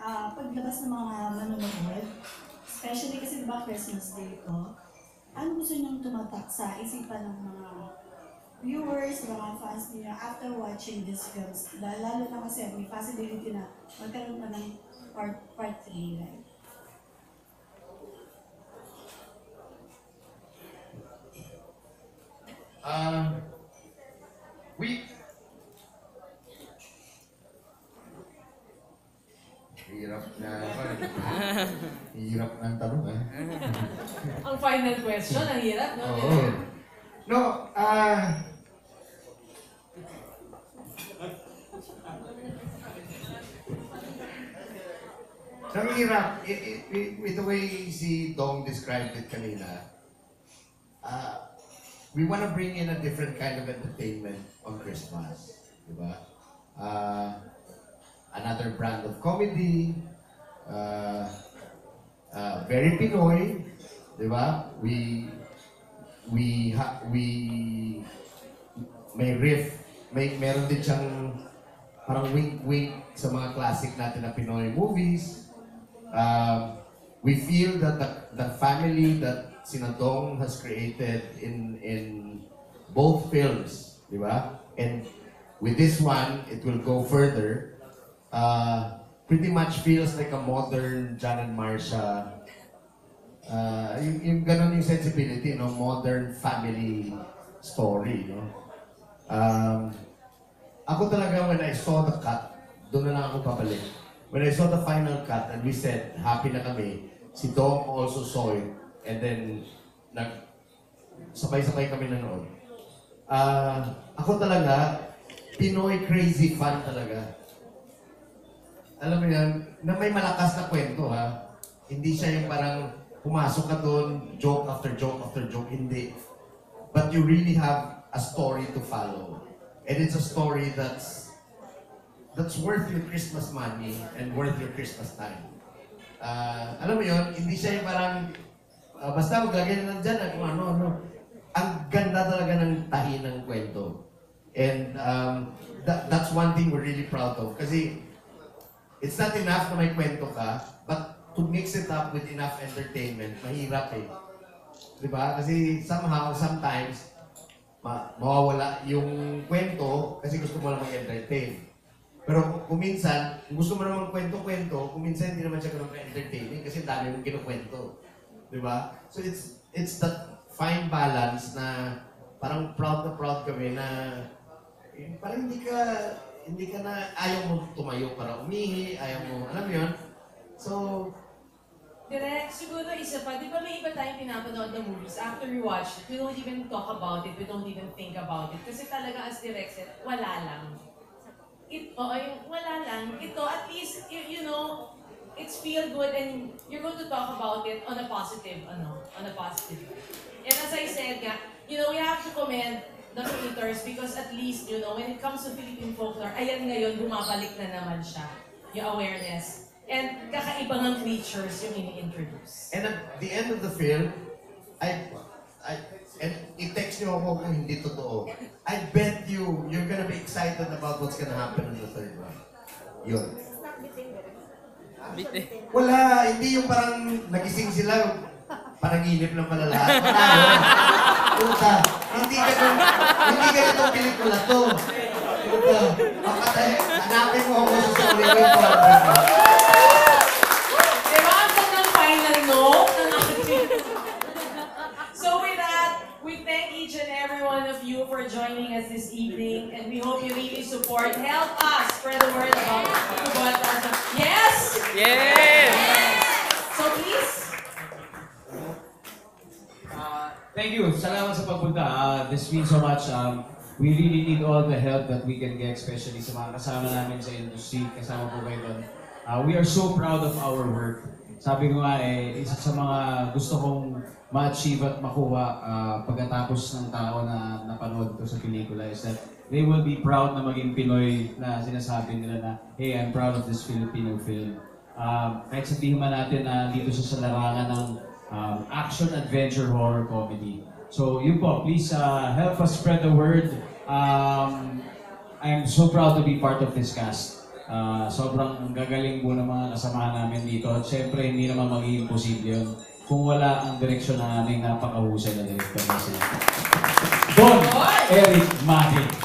paglabas ng mga manonood, especially kasi diba Christmas Day ito, ano gusto niyong tumatak sa isipan ng mga viewers, mga fans niya after watching these films? Lalo na kasi may possibility na magkaroon pa ng part 3, right? We hirap na hirap ng tanong Ang final question, ang hirap, no? Oo. No, ang hirap, with the way si Dong described it kanina, we want to bring in a different kind of entertainment on Christmas, di ba? Another brand of comedy, very Pinoy, di ba? We may riff, meron din siyang parang wink-wink sa mga classic natin na Pinoy movies. We feel that the family that Sinadong has created in both films, di ba? And with this one, it will go further. Pretty much feels like a modern John and Marcia. Yung ganun yung sensibility, no? Modern family story, no? Ako talaga, when I saw the cut, doon na lang ako pabalik. When I saw the final cut and we said, happy na kami, si Dom also saw it, and then, sabay-sabay kami nanood. Ako talaga, Pinoy crazy fan talaga. Alam mo yan, na may malakas na kwento, ha? Hindi siya yung parang pumasok ka doon, joke after joke after joke, hindi. But you really have a story to follow. And it's a story that's worth your Christmas money and worth your Christmas time. Alam mo yun, hindi siya yung parang, basta maglagay na nandyan, kung ano. Ang ganda talaga ng tahi ng kwento. And that's one thing we're really proud of. Kasi it's not enough na may kwento ka, but to mix it up with enough entertainment, mahirap eh. Diba? Kasi somehow, sometimes, mawawala yung kwento kasi gusto mo lang mag-entertain. Pero kung minsan, gusto mo naman kwento-kwento, kung minsan hindi naman siya ganun ka-entertaining kasi dami mong kinukwento. Diba? So it's that fine balance na parang proud kami na parang hindi ka na ayaw mo tumayo para umihi, ayaw mo, alam mo yun? So, Direk, siguro isa pa, di ba may iba tayong pinapanood na movies, after we watch it, we don't even talk about it, we don't even think about it. Kasi talaga as Direk said, wala lang. Wala lang. Ito, at least, you know, it's feel good and you're going to talk about it on a positive, on a positive. And as I said nga, you know, we have to commend the creators because at least, you know, when it comes to Philippine folklore, ayan ngayon, bumabalik na naman siya, yung awareness. And kakaibang ang creatures yung ini-introduce. And at the end of the film, and i-text nyo ako kung hindi totoo. I bet you're gonna be excited about what's gonna happen in the third one. Yun. Wala, hindi yung parang nagising sila, panaginip ng pala lahat. Puta, hindi ganitong pelikula to. Puta, hanapin mo ako sa story ko yung Diba ang ng final note? So with that, we thank each and every one of you for joining us this evening, and we hope you really support. Help us spread the word about us. Yes? Yes! So please. Thank you. Salamat sa pagpunta. This means so much. We really need all the help that we can get, especially sa mga kasama namin sa industry. Kasama po kayo doon. We are so proud of our work. Sabi ko nga isa sa mga gusto kong ma-achieve at makuha pagkatapos ng tao na napanood ito sa pelikula is that they will be proud na maging Pinoy na sinasabi nila na, hey, I'm proud of this Filipino film. Kahit sabihin man natin na dito sa larangan ng action, adventure, horror, comedy. So yun po, please help us spread the word. I'm so proud to be part of this cast. Sobrang gagaling po ng mga kasamahan namin dito. At syempre, hindi naman magiging posible yun kung wala ang direksyon ng aming napakahusay na direktor na sila. Don Eric Mati.